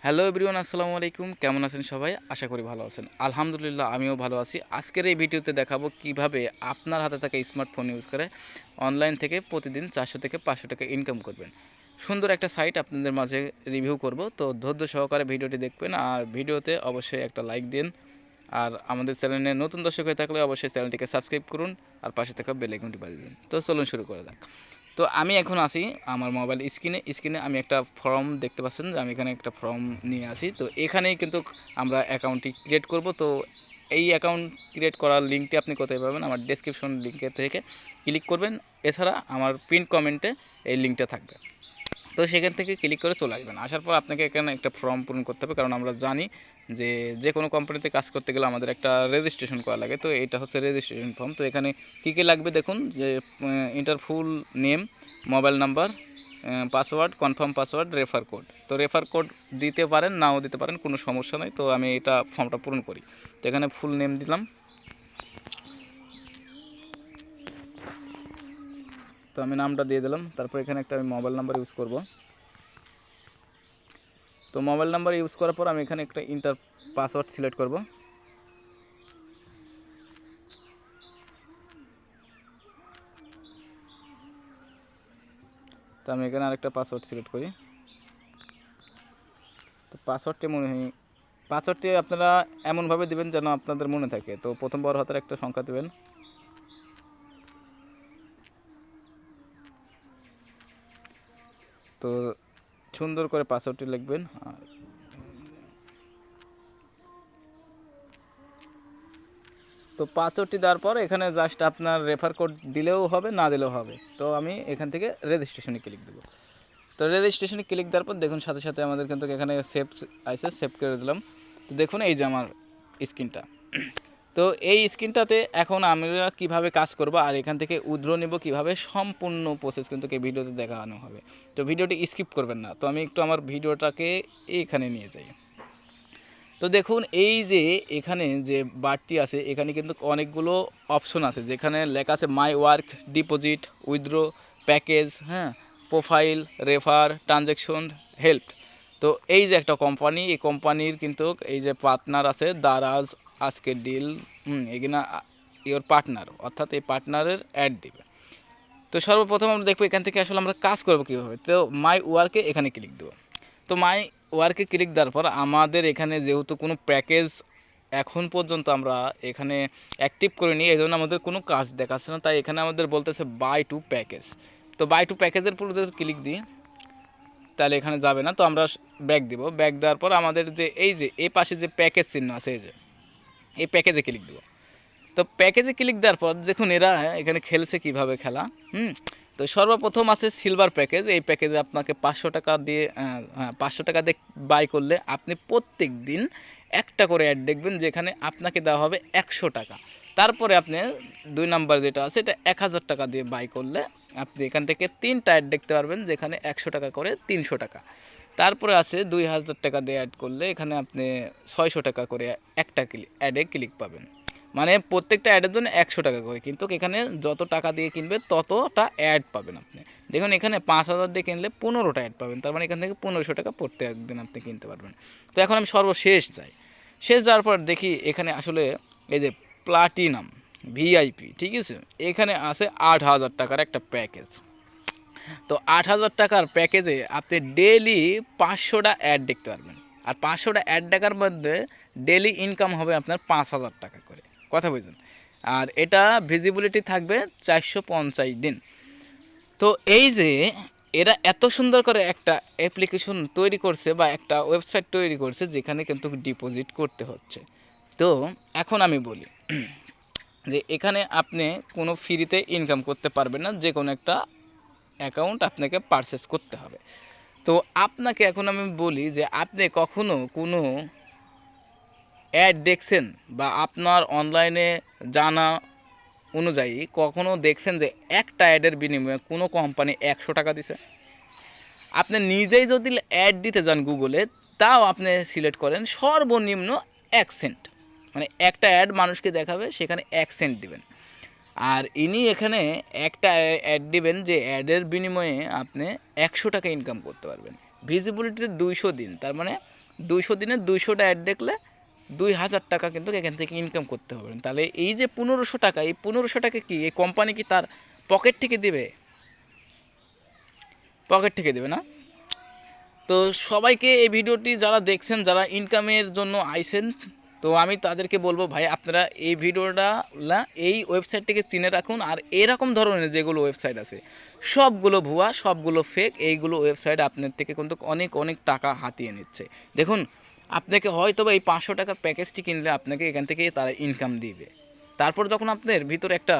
Hello everyone, আসসালামু আলাইকুম। কেমন আছেন সবাই? আশা করি ভালো আছেন। আলহামদুলিল্লাহ আমিও ভালো আছি। আজকের এই ভিডিওতে দেখাবো কিভাবে আপনার হাতে থাকা স্মার্টফোন ইউজ করে অনলাইন থেকে প্রতিদিন 400 থেকে 500 টাকা ইনকাম করবেন। সুন্দর একটা সাইট আপনাদের মাঝে রিভিউ করব, তো ধৈর্য সহকারে ভিডিওটি দেখবেন আর ভিডিওতে অবশ্যই একটা লাইক দিন। আর আমাদের চ্যানেলে নতুন দর্শক হয়ে থাকলে অবশ্যই চ্যানেলটিকে সাবস্ক্রাইব করুন আর পাশে থাকা বেল আইকনটি বাজিয়ে দিন। তো চলুন শুরু করা যাক। তো আমি এখন আসি আমার মোবাইল স্ক্রিনে আমি একটা ফর্ম দেখতে পাচ্ছেন যে আমি এখানে একটা ফর্ম নিয়ে আসি। তো এখানেই কিন্তু আমরা অ্যাকাউন্টটি ক্রিয়েট করব। তো এই অ্যাকাউন্ট ক্রিয়েট করার লিঙ্কটি আপনি কোথায় পাবেন? আমার ডেসক্রিপশন লিঙ্কের থেকে ক্লিক করবেন। এছাড়া আমার পিন কমেন্টে এই লিঙ্কটা থাকবে। তো সেখান থেকে ক্লিক করে চলে আসবেন। আসার পর আপনাকে এখানে একটা ফর্ম পূরণ করতে হবে, কারণ আমরা জানি যে কোনো কোম্পানিতে কাজ করতে গেলে আমাদের একটা রেজিস্ট্রেশন করা লাগে। তো এটা হচ্ছে রেজিস্ট্রেশন ফর্ম। তো এখানে কী কী লাগবে দেখুন, যে inter full name, mobile number, password, confirm password, refer code. তো রেফার কোড দিতে পারেন, নাও দিতে পারেন, কোনো সমস্যা নেই। তো আমি এটা ফর্মটা পূরণ করি। তো এখানে ফুল নেম দিলাম। তো আমি নামটা দিয়ে দিলাম। তারপর এখানে একটা আমি মোবাইল নাম্বার ইউজ করব। তো মোবাইল নাম্বার ইউজ করার পর আমি এখানে একটা ইন্টার পাসওয়ার্ড সিলেক্ট করব। তো আমি এখানে আরেকটা পাসওয়ার্ড সিলেক্ট করি। তো পাসওয়ার্ডটি আপনারা এমনভাবে দিবেন যেন আপনাদের মনে থাকে। তো প্রথম বড় হাতের একটা সংখ্যা দেবেন। তো সুন্দর করে পাসওয়ার্ডটি লিখবেন। তো পাসওয়ার্ডটি দেওয়ার পর এখানে জাস্ট আপনার রেফার কোড দিলেও হবে, না দিলেও হবে। তো আমি এখান থেকে রেজিস্ট্রেশনে ক্লিক দেবো। তো রেজিস্ট্রেশনে ক্লিক দেওয়ার পর দেখুন সাথে সাথে আমাদের কিন্তু এখানে সেভ করে দিলাম। তো দেখুন এই যে আমার স্ক্রিনটা। তো এই স্ক্রিনটাতে এখন আমরা কিভাবে কাজ করব আর এখান থেকে উইথড্র নেব কীভাবে, সম্পূর্ণ প্রসেস কিন্তু এই ভিডিওতে দেখানো হবে। তো ভিডিওটি স্কিপ করবেন না। তো আমি একটু আমার ভিডিওটাকে এইখানে নিয়ে যাই। তো দেখুন এই যে এখানে যে বারটি আছে, এখানে কিন্তু অনেকগুলো অপশন আছে, যেখানে লেখা আছে my work, deposit, withdraw, package, হ্যাঁ, প্রোফাইল, রেফার, ট্রানজ্যাকশন, হেল্প। তো এই যে একটা কোম্পানি, এই কোম্পানির কিন্তু এই যে পার্টনার আছে দারাজ, আজকের ডিল, এখানে ইওর পার্টনার, অর্থাৎ এই পার্টনারের অ্যাড দিবে। তো সর্বপ্রথম আমরা দেখবো এখান থেকে আসলে আমরা কাজ করবো কীভাবে। তো মাই ওয়ার্কে এখানে ক্লিক দেবো। তো মাই ওয়ার্কে ক্লিক দেওয়ার পর আমাদের এখানে যেহেতু কোনো প্যাকেজ এখন পর্যন্ত আমরা এখানে অ্যাক্টিভ করিনি, এই জন্য আমাদের কোনো কাজ দেখাচ্ছে না। তাই এখানে আমাদের বলতেছে বাই টু প্যাকেজ। তো বাই টু প্যাকেজের পুরো ক্লিক দিই, তাহলে এখানে যাবে না। তো আমরা ব্যাক দিব। ব্যাক দেওয়ার পর আমাদের যে এই পাশে যে প্যাকেজ চিহ্ন আছে, এই প্যাকেজে ক্লিক দেবো। তো প্যাকেজে ক্লিক দেওয়ার পর দেখুন এরা এখানে খেলছে কিভাবে খেলা। তো সর্বপ্রথম আছে সিলভার প্যাকেজ। এই প্যাকেজে আপনাকে 500 টাকা দিয়ে 500 টাকা দিয়ে বাই করলে আপনি প্রত্যেক দিন একটা করে অ্যাড দেখবেন, যেখানে আপনাকে দেওয়া হবে 100 টাকা। তারপরে আপনি 2 নাম্বার যেটা আছে, এটা 1000 টাকা দিয়ে বাই করলে আপনি এখান থেকে 3টা অ্যাড দেখতে পারবেন, যেখানে 100 টাকা করে 300 টাকা। তারপরে আছে 2000 টাকা দিয়ে অ্যাড করলে এখানে আপনি 600 টাকা করে একটা অ্যাডে ক্লিক পাবেন। মানে প্রত্যেকটা অ্যাডের জন্য 100 টাকা করে, কিন্তু এখানে যত টাকা দিয়ে কিনবে ততটা অ্যাড পাবেন আপনি। দেখুন এখানে 5000 দিয়ে কিনলে 15টা অ্যাড পাবেন, তার মানে এখান থেকে 1500 টাকা প্রত্যেক দিন আপনি কিনতে পারবেন। তো এখন আমি সর্বশেষ যাই। শেষ যাওয়ার পর দেখি এখানে আসলে এই যে প্লাটিনাম ভিআইপি, ঠিক আছে, এখানে আছে 8000 টাকার একটা প্যাকেজ। তো 8000 টাকার প্যাকেজে আপনি ডেইলি 500টা অ্যাড দেখতে পারবেন। আর 500টা অ্যাড দেখার মধ্যে ডেইলি ইনকাম হবে আপনার 5000 টাকা করে, কথা বুঝুন। আর এটা ভিজিবিলিটি থাকবে 450 দিন। তো এই যে এরা এত সুন্দর করে একটা অ্যাপ্লিকেশন তৈরি করছে বা একটা ওয়েবসাইট তৈরি করছে, যেখানে কিন্তু ডিপোজিট করতে হচ্ছে। তো এখন আমি বলি যে এখানে আপনি কোনো ফ্রিতে ইনকাম করতে পারবেন না, যে কোনো একটা অ্যাকাউন্ট আপনাকে পারচেস করতে হবে। তো আপনাকে এখন আমি বলি যে আপনি কখনো কোনো অ্যাড দেখছেন বা আপনার অনলাইনে জানা অনুযায়ী কখনো দেখছেন যে একটা অ্যাডের বিনিময়ে কোনো কোম্পানি 100 টাকা দিছে? আপনি নিজেই যদি অ্যাড দিতে যান গুগলে, তাও আপনি সিলেক্ট করেন সর্বনিম্ন 1 সেন্ট, মানে একটা অ্যাড মানুষকে দেখাবে, সেখানে 1 সেন্ট দিবেন। আর ইনি এখানে একটা অ্যাড দিবেন যে অ্যাডের বিনিময়ে আপনি 100 টাকা ইনকাম করতে পারবেন। ভিজিবিলিটি 200 দিন, তার মানে 200 দিনে 200টা অ্যাড দেখলে 2000 টাকা কিন্তু এখান থেকে ইনকাম করতে হবে। তাহলে এই যে 1500 টাকা, এই 1500 টাকা কি এই কোম্পানি কি তার পকেট থেকে দেবে? পকেট থেকে দেবে না। তো সবাইকে এই ভিডিওটি যারা দেখছেন, যারা ইনকামের জন্য আইছেন, তো আমি তাদেরকে বলবো ভাই আপনারা এই ভিডিওটা এই ওয়েবসাইটটিকে চিনে রাখুন। আর এরকম ধরনের যেগুলো ওয়েবসাইট আছে সবগুলো ভুয়া, সবগুলো ফেক। এইগুলো ওয়েবসাইট আপনার থেকে কিন্তু অনেক অনেক টাকা হাতিয়ে নিচ্ছে। দেখুন, আপনাকে হয়তো বা এই 500 টাকার প্যাকেজটি কিনলে আপনাকে এখান থেকে তারা ইনকাম দিবে। তারপর যখন আপনার ভিতরে একটা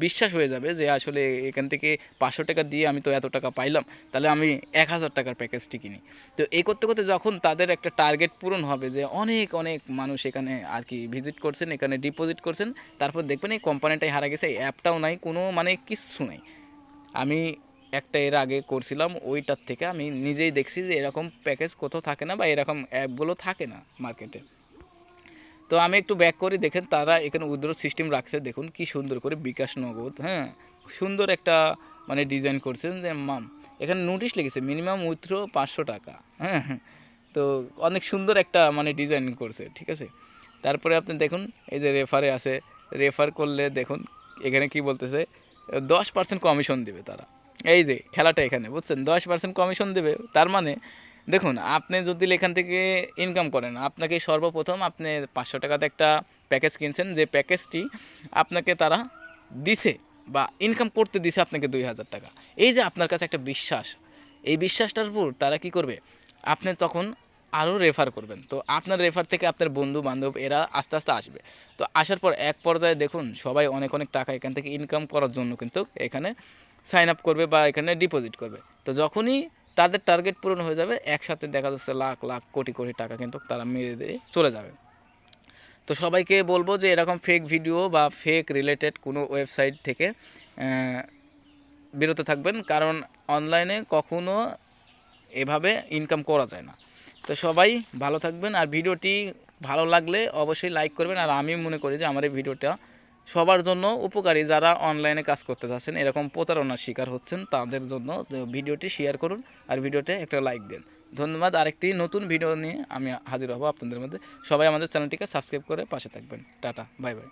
বিশ্বাস হয়ে যাবে যে আসলে এখান থেকে 500 টাকা দিয়ে আমি তো এত টাকা পাইলাম, তাহলে আমি 1000 টাকার প্যাকেজটি কিনি। তো এই করতে করতে যখন তাদের একটা টার্গেট পূরণ হবে যে অনেক অনেক মানুষ এখানে আর কি ভিজিট করছেন, এখানে ডিপোজিট করছেন, তারপর দেখবেন এই কোম্পানিটাই হারা গেছে, এই অ্যাপটাও নাই, কোনো মানে কিচ্ছু নাই। আমি একটা এর আগে করছিলাম, ওইটার থেকে আমি নিজেই দেখছি যে এরকম প্যাকেজ কোথাও থাকে না বা এরকম অ্যাপগুলো থাকে না মার্কেটে। তো আমি একটু ব্যাক করি, দেখেন তারা এখানে উইথড্র সিস্টেম রাখছে, দেখুন কি সুন্দর করে বিকাশ নগদ, হ্যাঁ সুন্দর একটা মানে ডিজাইন করছেন যে এখানে নোটিশ লিখেছে মিনিমাম উইথড্র 500 টাকা, হ্যাঁ। তো অনেক সুন্দর একটা মানে ডিজাইন করছে, ঠিক আছে। তারপরে আপনি দেখুন এই যে রেফারে আছে, রেফার করলে দেখুন এখানে কি বলতেছে 10% কমিশন দেবে তারা। এই যে খেলাটা এখানে বুঝছেন, 10% কমিশন দেবে। তার মানে দেখুন আপনি যদি এখান থেকে ইনকাম করেন, আপনাকে সর্বপ্রথম আপনি 500 টাকাতে একটা প্যাকেজ কিনছেন, যে প্যাকেজটি আপনাকে তারা দিছে বা ইনকাম করতে দিছে আপনাকে 2000 টাকা। এই যে আপনার কাছে একটা বিশ্বাস, এই বিশ্বাসটার উপর তারা কি করবে, আপনি তখন আরও রেফার করবেন। তো আপনার রেফার থেকে আপনার বন্ধু বান্ধব এরা আস্তে আস্তে আসবে। তো আসার পর এক পর্যায়ে দেখুন সবাই অনেক অনেক টাকা এখান থেকে ইনকাম করার জন্য কিন্তু এখানে সাইন আপ করবে বা এখানে ডিপোজিট করবে। তো যখনই তাদের টার্গেট পূরণ হয়ে যাবে, একসাথে দেখা যাচ্ছে লাখ লাখ কোটি কোটি টাকা কিন্তু তারা মেরে দিয়ে চলে যাবে। তো সবাইকে বলবো যে এরকম ফেক ভিডিও বা ফেক রিলেটেড কোনো ওয়েবসাইট থেকে বিরত থাকবেন, কারণ অনলাইনে কখনো এভাবে ইনকাম করা যায় না। তো সবাই ভালো থাকবেন, আর ভিডিওটি ভালো লাগলে অবশ্যই লাইক করবেন। আর আমি মনে করি যে আমার এই ভিডিওটা সবার জন্য উপকারী, যারা অনলাইনে কাজ করতে চাচ্ছেন, এরকম প্রতারণার শিকার হচ্ছেন, তাদের জন্য ভিডিওটি শেয়ার করুন আর ভিডিওতে একটা লাইক দেন। ধন্যবাদ। আরেকটি নতুন ভিডিও নিয়ে আমি হাজির হব আপনাদের মধ্যে। সবাই আমাদের চ্যানেলটিকে সাবস্ক্রাইব করে পাশে থাকবেন। Tata, bye bye.